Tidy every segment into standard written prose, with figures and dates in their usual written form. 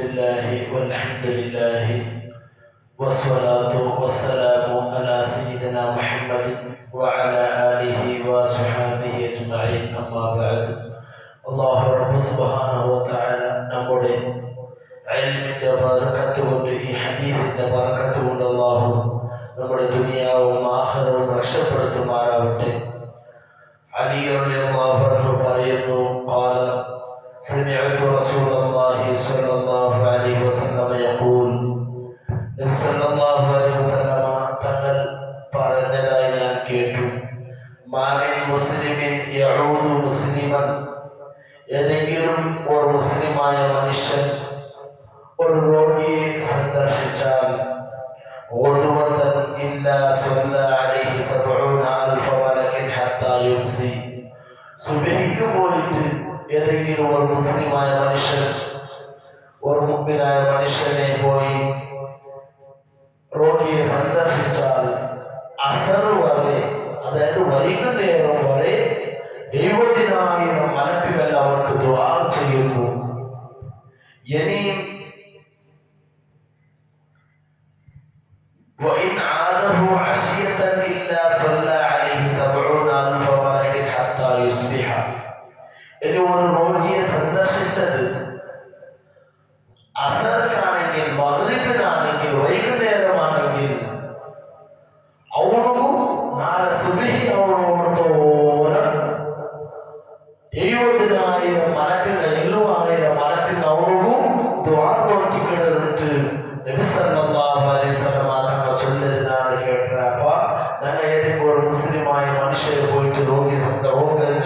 الله والحمد لله والصلاة والسلام على سيدنا محمد وعلى آله وصحبه أجمعين أما بعد الله رب سبحانه وتعالى നമ്മുടെ ഇൽമിന്റെ ബറക്കത്ത് കൊണ്ട് ഈ ഹദീസിന്റെ ബറക്കത്ത് കൊണ്ട് അല്ലാഹു നമ്മുടെ ദുനിയാവും ആഖിറവും രക്ഷപ്പെടുത്തുമാറാവട്ടെ. അലി റളിയല്ലാഹു അൻഹു പറയുന്നു, ഖാല سمعت رسول الله صلى الله عليه وسلم يقول നബി സല്ലല്ലാഹു അലൈഹി വസല്ലമ തങ്ങൾ പറഞ്ഞതായി ഞാൻ കേട്ടു, മാമിൻ മുസ്ലിമിൻ യഊദു മുസ്ലിമൻ, ഏതെങ്കിലും ഒരു മുസ്ലിമായ മനുഷ്യൻ ഒരു രോഗിയെ സന്ദർശിച്ചാൽ ഉദ്വതൻ ഇല്ലാ സ്വല്ല അലൈഹി 70000 മലക്കൻ ഹത്താ യുംസി, സുബഹിക്ക് പോയിട്ട് ഏതെങ്കിലും ഒരു മുസ്ലിമായ മനുഷ്യൻ ഒരു മുഅ്മിനായ മനുഷ്യനെ പോയി രോഗിയെ സന്ദർശിച്ചാൽ അസർ വരെ, അതായത് വൈകുന്നേരം വരെ 70,000 മലക്കുകൾ അവർക്ക് ദുആ ചെയ്യുന്നു. ഇനിയും وإن عاده عشية إلا صلى عليه 70,000 ملك حتى يصبح. ഇനി ഒരു രോഗിയെ സന്ദർശിച്ചത് അസർക്കാണെങ്കിൽ മഗ്രിബിനാണെങ്കിൽ വൈകുന്നേരമാണെങ്കിൽ അവർക്ക് നാളെ സുബഹി അവരോടത്തോളം 70,000 മലക്കുകൾ 70,000 മലക്കുകൾ അവർക്ക് ദുആ കൊടുത്തിട്ട് നബി സല്ലല്ലാഹു അലൈഹി വസല്ലം തങ്ങൾ ചൊല്ലുന്നതാണ് കേട്ടത്. അപ്പൊ ഞങ്ങൾ ഏതെങ്കിലും ഒരു മുസ്ലിമായ മനുഷ്യരെ പോയിട്ട്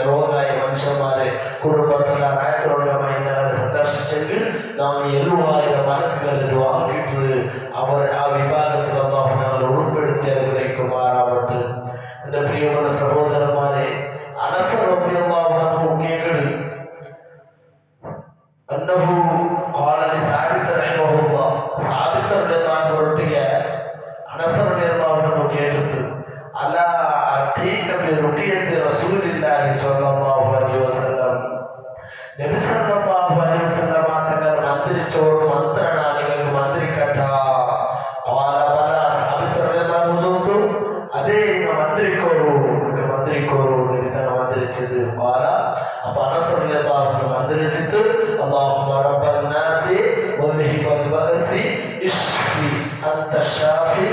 രോഗായ മനുഷ്യന്മാരെ കുടുംബത്തിലുള്ള ആയത്തിലുള്ളമായി ഞങ്ങളെ സന്ദർശിച്ചെങ്കിൽ നാം 70,000 മലക്കുകളെ ദുആ കിട്ടു അവർ ആ വിഭാഗത്തിൽ അല്ലാഹു ഞങ്ങളെ ഉൾപ്പെടുത്തി അനുഗ്രഹിക്കുമാറാവട്ടെ. എൻ്റെ പ്രിയമുള്ള സഹോദരന്മാരെ, അനസ് റളിയല്ലാഹു അൻഹു കേൾക്കുന്നു, അന്നഹു ഖാല ലി സാബിത്ത് റഹിമഹുല്ലാഹ്, സാബിത്ത് റളിയല്ലാഹു അൻഹു അനസ് റളിയല്ലാഹു അൻഹു കേൾക്കുന്നു, അലാ അഖീക ബി റുഖിയത്തി റസൂലില്ലാഹി സ്വല്ലല്ലാഹു അലൈഹി വസല്ലം, നബി സല്ലല്ലാഹു അലൈഹി വസല്ലം തങ്ങൾ മന്ത്രിച്ച ഒരു മന്ത്രമാണ് നിങ്ങൾക്ക് മന്ത്രിക്കട്ട. ഖാല ബല, സാബിത്ത് റളിയല്ലാഹു അൻഹു അതേ നിങ്ങൾ മന്ത്രിക്കോളൂ, നിങ്ങൾക്ക് മന്ത്രിക്കോളൂ. നബി തങ്ങൾ മന്ത്രിച്ചത് ഖാല, അപ്പോൾ അനസ് റളിയല്ലാഹു അൻഹു മന്ത്രിച്ചിട്ട് അല്ലാഹുമ്മ റബ്ബൻ നാസി വദ്ഹിബൽ ബഅസി ഇശ്ഫി അൻത ഷാഫി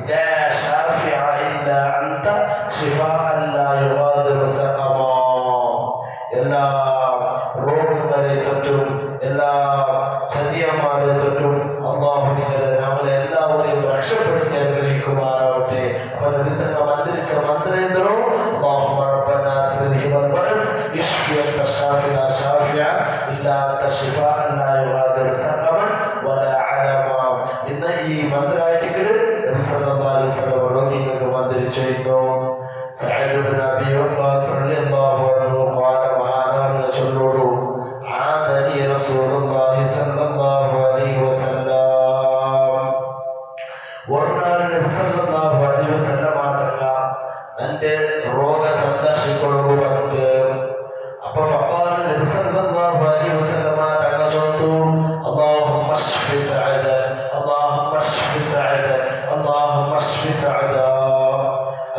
ലാ ഷാഫിഅ ഇല്ലാ അൻത ശിഫാഅൻ ലാ യുഗാദിറു സഖമാ. എല്ലാ രോഗങ്ങളെ തൊട്ടും എല്ലാ ചതിയന്മാരെ തൊട്ടും അല്ലാഹു നമ്മളെ എല്ലാവരെയും രക്ഷപ്പെടുത്തി അനുഗ്രഹിക്കുമാറാവട്ടെ. അപ്പോൾ നബി തങ്ങൾ മന്ത്രിച്ച മന്ത്രേന്ദ്രോ അല്ലാഹുമ്മ റബ്ബൻ നാസി വദ്ഹിബൽ ബഅസ് ഇശ്ഫി അൻത ഷാഫി ലാ ഷാഫിഅ ഇല്ലാ അൻത ശിഫാഅൻ ലാ യുഗാദിറു സഖമൻ വലാ അലമ. ഇന്ന് ഈ മന്ത്രമായിട്ട് നബി സല്ലല്ലാഹു അലൈഹി വസല്ലം രോഗികൾക്ക് മന്ത്രിച്ചിരുന്നു. സഅദ് ഇബ്നു അബീ വഖാസ് റളിയല്ലാഹു അൻഹു ഖാല, മഹാനവറുകൾ ചൊല്ലുന്നു, ആദനി റസൂലുള്ളാഹി സല്ലല്ലാഹു അലൈഹി വസല്ലം, ഒരാൾ നബി സല്ലല്ലാഹു അലൈഹി വസല്ലം തങ്ങൾ തന്റെ രോഗ സന്ദർശിക്കൊള്ളു വന്ന്. അപ്പൊ ഫഖാല നബി സല്ലല്ലാഹു അലൈഹി വസല്ലം തങ്ങൾ ചൊല്ലുന്നു, അല്ലാഹുമ്മ ശ്ഫി സഅദ, അല്ലാഹുമ്മ ശ്ഫി സഅദ, അല്ലാഹുമ്മ ശ്ഫി സഅദ.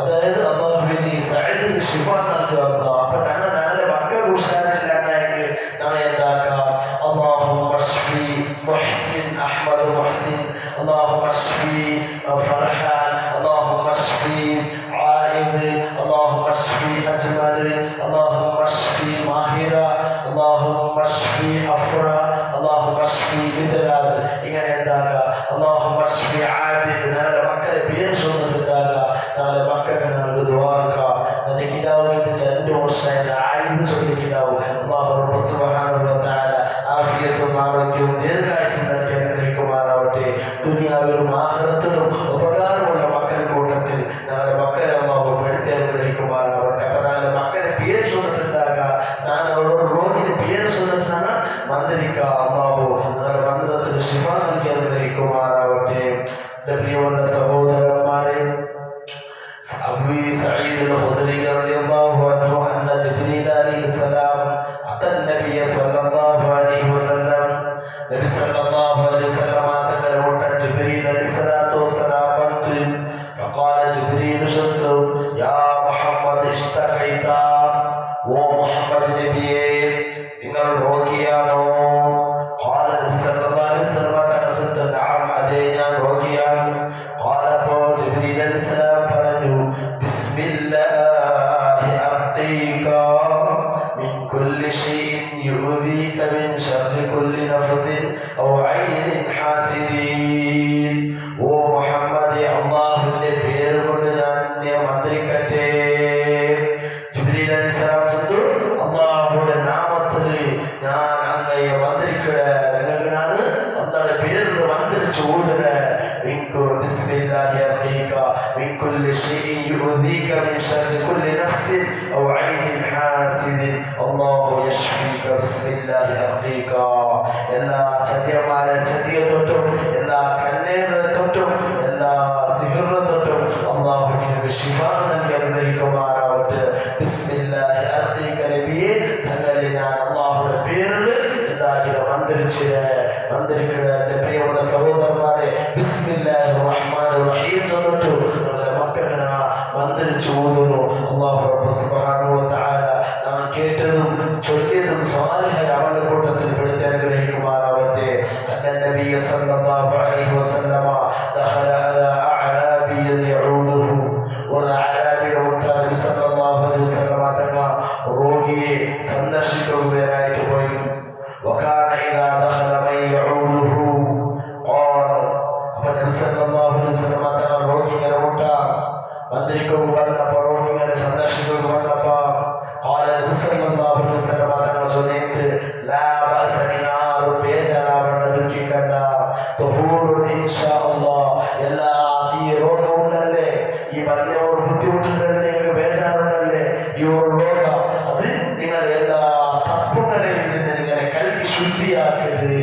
അതായത് അല്ലാഹുവിനെ സഅദിന് ശിഫ നൽകുക. അപ്പൊ ഞങ്ങൾ നാളെ മക്കൾക്ക് ഉഷാറില്ലാണ്ടായെങ്കിൽ നമ്മൾ എന്താക്കാം, അല്ലാഹുമ്മ ശ്ഫി മുഹ്സിൻ അഹ്മദ് മുഹ്സിൻ, അല്ലാഹുമ്മ ശ്ഫി ഫർഹാൻ, അല്ലാഹുമ്മ ശ്ഫി ആയിദ്, അല്ലാഹുമ്മ ശ്ഫി അജ്മൽ, അല്ലാഹുമ്മ ശ്ഫി മാഹിറ, അല്ലാഹുമ്മ ശ്ഫി അഫ്ര, അല്ലാഹുമ്മ ശ്ഫി മിദ്രാസ്. ഇങ്ങനെ എന്താക്കുക, അല്ലാഹുമ്മ ശ്ഫി ആദിൽ. ഞങ്ങളുടെ മക്കളെ പേര് ചൊല്ലുന്നതാക്കുക, നാളെ മക്കൾക്ക് ഞങ്ങൾക്ക് ദുആക്കാം. നിനക്കിടാവുന്ന 2 വർഷമായിട്ട് ആയിദ് ചൊല്ലിക്കിടാവും. അല്ലാഹു റബ്ബ് സുബ്ഹാനഹു വ തആല ആഫിയത്തും ആരോഗ്യവും ദീർഘായുസ്സും നൽകി അനുഗ്രഹിക്കുമാറാവട്ടെ. ദുനിയാവിലും ആഖിറത്തിലും ഉപകാരമുള്ള മക്കൾ കൂട്ടത്തിൽ ഞങ്ങളുടെ മക്കളെ അല്ലാഹു പെടുത്തി അനുഗ്രഹിക്കുമാറാവട്ടെ. അപ്പൊ ഞങ്ങളുടെ മക്കളെ പേര് ചൊല്ലുന്നതാക്കുക, നാളെ രോഗിന് പേര് ചൊല്ലുന്നതാണ് മന്ത്രിക്കുക. അല്ലാഹു ഞങ്ങളുടെ മന്ത്രത്തിന് ശിഫ നൽകി അനുഗ്രഹിക്കുമാറാവട്ടെ. എൻ്റെ പ്രിയമുള്ള സഹോദരന്മാരെ, അബൂ സഈദ് അൽ-ഖുദരി റളിയല്ലാഹു അൻഹു അന്ന ജിബ്രീൽ അലൈഹിസ്സലാം അത നബിയ സല്ലല്ലാഹു അലൈഹി വസല്ലം നബി സല്ലല്ലാഹു അലൈഹി വസല്ലം തങ്ങളുടെ കൂട്ടൻ ജിബ്രീൽ അലൈഹിസ്സലാത്തു വസ്സലാം വന്നു. ഫഖാല ജിബ്രീൽ ഷദ്ദു യാ മുഹമ്മദ് ഇഷ്തഖൈത, ഓ മുഹമ്മദ് നബിയേ നിങ്ങൾ രോഗിയാണോ? ഖാല നബി സല്ലല്ലാഹു അലൈഹി വസല്ലം തങ്ങൾ ഷദ്ദു നഅം, അതെ ഞാൻ രോഗിയാണ്. ഖാല അപ്പോൾ ജിബ്രീൽ അലൈഹിസ്സലാം പറഞ്ഞു ബിസ്മില്ലാഹി അർഖീക മിൻ കുല്ലി ഷൈഇൻ യുഅ്ദീക മിൻ ശർരി കുല്ലി നഫ്സിൻ ഔ ഐനിൻ ഹാസിദീൻ. ഓ മുഹമ്മദേ അല്ലാഹുവിന്റെ പേര് കൊണ്ട് ഞാൻ നിന്നെ മന്ത്രിക്കട്ടെ. ജിബ്രീൽ അലൈഹിസ്സലാം പറഞ്ഞു അല്ലാഹുവിന്റെ നാമത്തിൽ ഞാൻ അങ്ങയെ മന്ത്രിക്കട്ടെ. നിങ്ങൾക്ക് ഞാൻ അല്ലാഹുവിന്റെ പേരിൽ മന്ത്രിച്ചു ഓതുക. بسم الله يرقيك من كل شيء يؤذيك من شر كل نفس أو عين حاسد الله يشفيك بسم الله يرقيك. എല്ലാ ചതിയന്മാരെ ചതിയെ തൊട്ടും എല്ലാ കണ്ണീരിനെ തൊട്ടും എല്ലാ സിഹറിനെ തൊട്ടും അല്ലാഹു നിനക്ക് ശിഫ നൽകി അനുഗ്രഹിക്കുമാറാവട്ടെ. ബിസ്മില്ലാഹി അർഖീക നബിയെ തങ്ങളിൽ ഞാൻ അല്ലാഹുവിന്റെ പേരിൽ എല്ലാവരും മന്ത്രിക്കട്ടെ. എൻ്റെ പ്രിയമുള്ള സഹോദരന്മാരെ ബിസ്മില്ലാഹിർ റഹ്മാനിർ റഹീം തന്നിട്ടു നമ്മുടെ മക്കളെ മന്ത്രിച്ചു ഓതുന്നു. അല്ലാഹു റബ്ബ് സുബ്ഹാനഹു വ തആല നാം കേട്ടതും ചൊല്ലിയതും സ്വാലിഹായ അവന്റെ കൂട്ടത്തിൽ പെടുത്തി അനുഗ്രഹിക്കുമാറാവട്ടെ. നബി സല്ലല്ലാഹു അലൈഹി വസല്ലമ ദഖല അലാ അഅറാബിയ്യൻ യഊദുഹു. ഒരു അഅറാബിയുടെ കൂട്ടം നബി സല്ലല്ലാഹു അലൈഹി വസല്ലമ തങ്ങൾ രോഗിയെ സന്ദർശിക്കുകയായിട്ട് പോയിരുന്നു. وكان إذا دخل من يعوده قال അപ്പോൾ നബി സല്ലല്ലാഹു അലൈഹി വസല്ലം തങ്ങൾ രോഗികളെ കൂട്ടാം മന്ത്രിക്കും വന്നപ്പോൾ രോഗികളെ സന്ദർശിക്കും വന്നപ്പോൾ قال നബി സല്ലല്ലാഹു അലൈഹി വസല്ലം തങ്ങൾ ചൊല്ലിയത് ലാ ബഅസ നിനാറു ബേജാറാവണ്ട ദുഃഖിക്കണ്ട തഹൂറുൻ ഇൻഷാ അല്ലാഹ്. എല്ലാ ഈ രോഗമുണ്ടല്ലേ, ഈ പറഞ്ഞ ഒരു ബുദ്ധിമുട്ടുണ്ടല്ലേ, നിങ്ങൾക്ക് ബേജാറുണ്ടല്ലേ, ഈ ഒരു രോഗം അത് നിങ്ങൾ എല്ലാ തപ്പുകളെയും നിന്ന് നിങ്ങളെ കൽവി ശുദ്ധിയാക്കരുത്.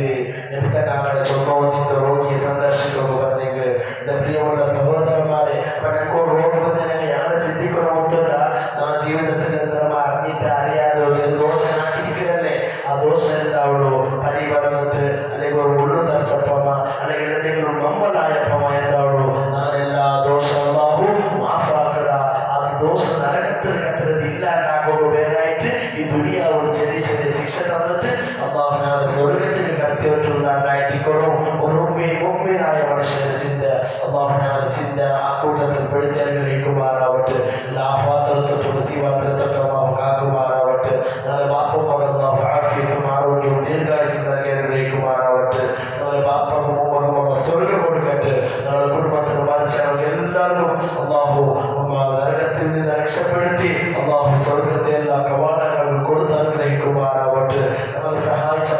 എന്നിട്ട് ഞങ്ങളുടെ ചൊന്നോന്നിട്ട് രോഗിയെ സന്ദർശിക്കുമ്പോൾ പറഞ്ഞെങ്കിൽ എൻ്റെ പ്രിയമുള്ള സഹോദരന്മാരെ അപ്പൊ രോഗം ഞങ്ങളെ ചിന്തിക്കണമെന്നില്ല. നമ്മുടെ ജീവിതത്തിൽ എന്തെങ്കിലും അറിഞ്ഞിട്ട് അറിയാതെ ചില ദോഷമാക്കിയിരിക്കണല്ലേ, ആ ദോഷം എന്താവുള്ളൂ പണി പറഞ്ഞിട്ട് അല്ലെങ്കിൽ ഒരു ഉള്ളു തറച്ചപ്പമ അല്ലെങ്കിൽ എന്തെങ്കിലും നമ്പലായപ്പമ എന്താവുള്ളൂ ഞങ്ങളെല്ലാ ദോഷം അല്ലാഹു മാഫാക്കട. അത് ദോഷം നരകത്തിൽ കത്തരത് ഇല്ലാണ്ടാകുമ്പോൾ വേറായിട്ട് ഈ ദുനിയാവോട് ചെറിയ ചെറിയ ശിക്ഷ തന്നിട്ട് അല്ലാഹു ഞങ്ങളുടെ സ്വർഗത്തിൽ കടത്തിവിട്ടുണ്ടായിട്ടിക്കോളും. ഒരു മുമ്പിനായ മനുഷ്യന്റെ ചിന്ത അല്ലാഹു ഞങ്ങളുടെ ചിന്ത ആ കൂട്ടത്തിൽ പെടുത്തി അനുഗ്രഹിക്കുമാറാവട്ടെ. ലാഫാത്രത്തൊട്ട് മുസീബാത്രത്തൊട്ട് അല്ലാഹു കാക്കുമാറാവട്ടെ. ഞങ്ങളുടെ ബാപ്പ അല്ലാഹു ആഫിയത്തും ആരോഗ്യവും ദീർഘായുസ്സും നൽകി അനുഗ്രഹിക്കുമാറാവട്ടെ. ഞങ്ങളുടെ ബാപ്പക്കും ഉമ്മക്കും അല്ലാഹു സ്വർഗ്ഗം കൊടുക്കട്ടെ. ഞങ്ങളുടെ കുടുംബത്തിന് മരിച്ച എല്ലാവർക്കും അല്ലാഹു നരകത്തിൽ നിന്ന് രക്ഷപ്പെടുത്തി അല്ലാഹു സ്വർഗ്ഗത്തെ എല്ലാ കവാടങ്ങളും കൊടുത്ത് അനുഗ്രഹിക്കുമാറാവട്ടെ. ഞങ്ങളെ സഹായിച്ച